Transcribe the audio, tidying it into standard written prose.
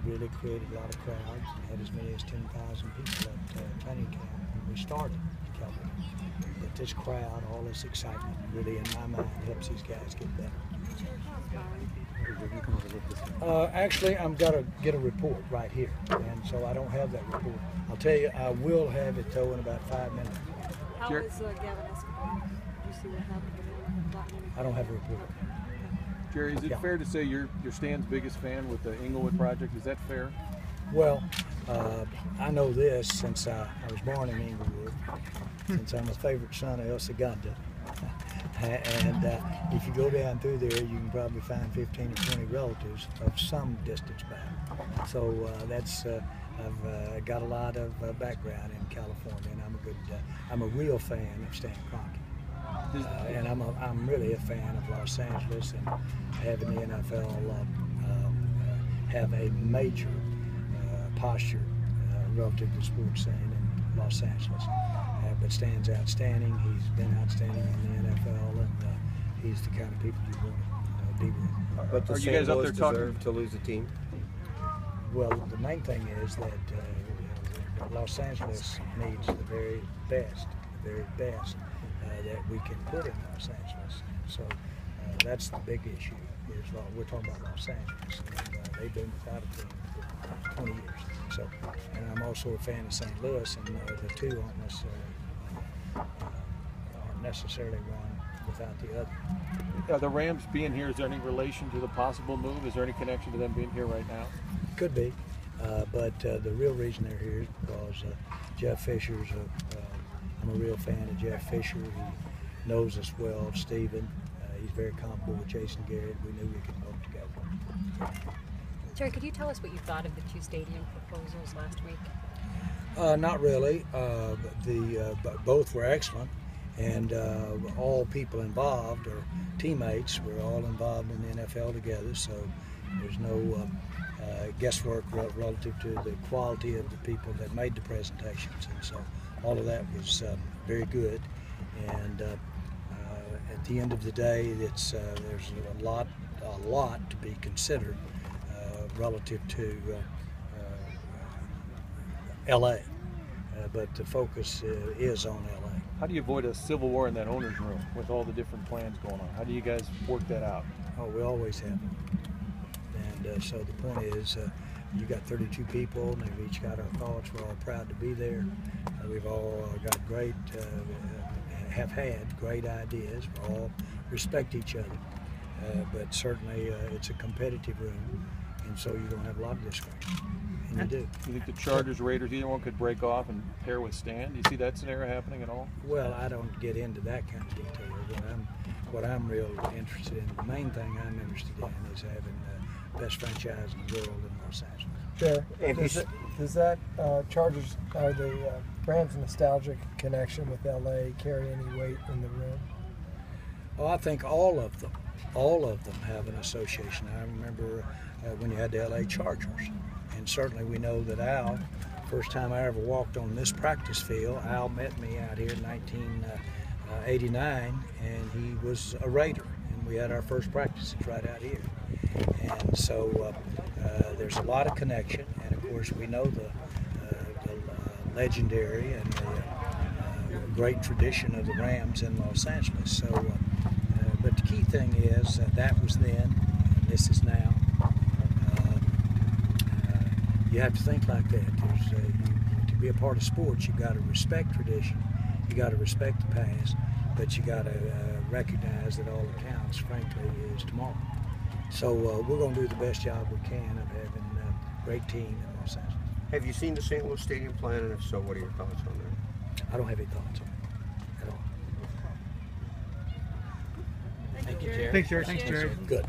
really created a lot of crowds and had as many as 10,000 people at training camp when we started Cowboys. But this crowd, all this excitement, really, in my mind, helps these guys get better. Actually, I'm gonna get a report right here, and so I don't have that report. I'll tell you, I will have it though in about 5 minutes. How is Gavin Escobar? Did you see what happened? I don't have a report. Jerry, is it fair to say you're Stan's biggest fan with the Inglewood project? Is that fair? Well, I know this since I was born in Inglewood, since I'm a favorite son of El Segundo. And if you go down through there, you can probably find 15 or 20 relatives of some distance back. So I've got a lot of background in California, and I'm a real fan of Stan Kroenke. And I'm really a fan of Los Angeles, and having the NFL have a major posture relative to the sports scene in Los Angeles. But Stan's outstanding. He's been outstanding in the NFL, and he's the kind of people you want to be with. But does St. Louis deserve to lose a team? Well, the main thing is that Los Angeles needs the very best that we can put in Los Angeles. So that's the big issue. We're talking about Los Angeles, and they've been without a team for 20 years. So, and I'm also a fan of St. Louis, and the two aren't necessarily one without the other. The Rams being here, is there any relation to the possible move? Is there any connection to them being here right now? Could be, but the real reason they're here is because Jeff Fisher's I'm a real fan of Jeff Fisher. He knows us well, Stephen. He's very comfortable with Jason Garrett. We knew we could work together. Jerry, could you tell us what you thought of the two stadium proposals last week? Not really. Both were excellent, and all people involved are teammates. We're all involved in the NFL together, so there's no guesswork relative to the quality of the people that made the presentations, and so all of that was very good. And at the end of the day, there's a lot to be considered relative to LA, but the focus is on LA. How do you avoid a civil war in that owner's room with all the different plans going on? How do you guys work that out? Oh, we always have. And so the point is, you got 32 people, and they've each got our thoughts. We're all proud to be there. We've all got have had great ideas. We all respect each other, but certainly it's a competitive room, and so you're going to have a lot of discussion, and you do. You think the Chargers, Raiders, either one could break off and pair with Stan? Do you see that scenario happening at all? Well, I don't get into that kind of detail. What I'm real interested in, the main thing I'm interested in is having the best franchise in the world in Los Angeles. Sure. Does that Chargers or the Rams' nostalgic connection with LA carry any weight in the room? Well, I think all of them have an association. I remember when you had the LA Chargers, and certainly we know that Al, first time I ever walked on this practice field, Al met me out here in 1989, and he was a Raider, and we had our first practices right out here. And so there's a lot of connection, and of course we know the legendary and the great tradition of the Rams in Los Angeles. So, but the key thing is that was then, and this is now. You have to think like that. To be a part of sports, you've got to respect tradition, you got to respect the past, but you got to recognize that all that counts, frankly, is tomorrow. So we're going to do the best job we can of having a great team in Los Angeles. Have you seen the St. Louis Stadium plan, and if so, what are your thoughts on that? I don't have any thoughts on it at all. Thank you, Jerry. Thanks, Jerry. Good.